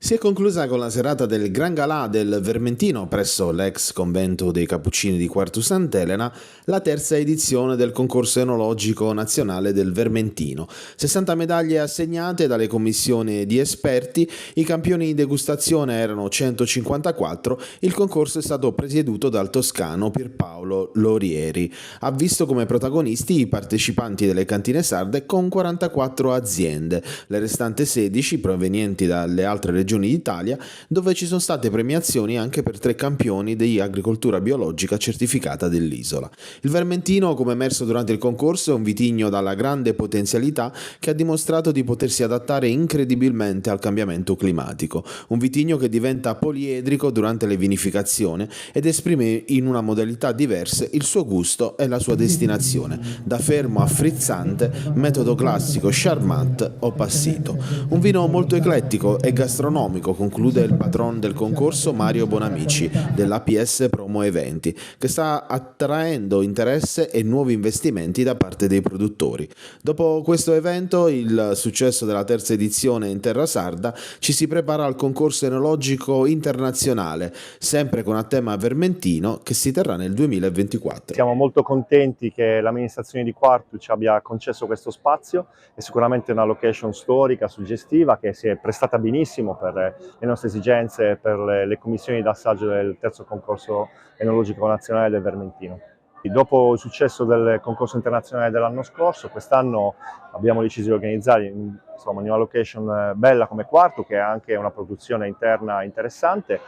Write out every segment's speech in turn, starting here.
Si è conclusa con la serata del Gran Galà del Vermentino presso l'ex convento dei Cappuccini di Quartu Sant'Elena, la terza edizione del concorso enologico nazionale del Vermentino. 60 medaglie assegnate dalle commissioni di esperti, i campioni in degustazione erano 154, il concorso è stato presieduto dal toscano Pierpaolo Lorieri. Ha visto come protagonisti i partecipanti delle cantine sarde con 44 aziende, le restanti 16 provenienti dalle altre regioni d'Italia, dove ci sono state premiazioni anche per 3 campioni di agricoltura biologica certificata dell'isola. Il Vermentino, come emerso durante il concorso, è un vitigno dalla grande potenzialità che ha dimostrato di potersi adattare incredibilmente al cambiamento climatico. Un vitigno che diventa poliedrico durante le vinificazioni ed esprime in una modalità diversa il suo gusto e la sua destinazione, da fermo a frizzante, metodo classico, charmant o passito. Un vino molto eclettico e gastronomico, conclude il patron del concorso Mario Bonamici dell'APS Promo Eventi, che sta attraendo interesse e nuovi investimenti da parte dei produttori. Dopo questo evento, il successo della terza edizione in terra sarda, ci si prepara al concorso enologico internazionale, sempre con a tema vermentino, che si terrà nel 2024. Siamo molto contenti che l'amministrazione di Quartu ci abbia concesso questo spazio, è sicuramente una location storica, suggestiva, che si è prestata benissimo per le nostre esigenze, per le commissioni d'assaggio del terzo concorso enologico nazionale del Vermentino. Dopo il successo del concorso internazionale dell'anno scorso, quest'anno abbiamo deciso di organizzare in una location bella come Quartu, che ha anche una produzione interna interessante,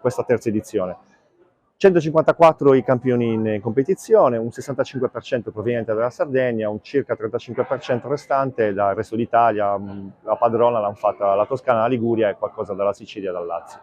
questa terza edizione. 154 i campioni in competizione, un 65% proveniente dalla Sardegna, un circa 35% restante dal resto d'Italia. La padrona l'hanno fatta la Toscana, la Liguria e qualcosa dalla Sicilia e dal Lazio.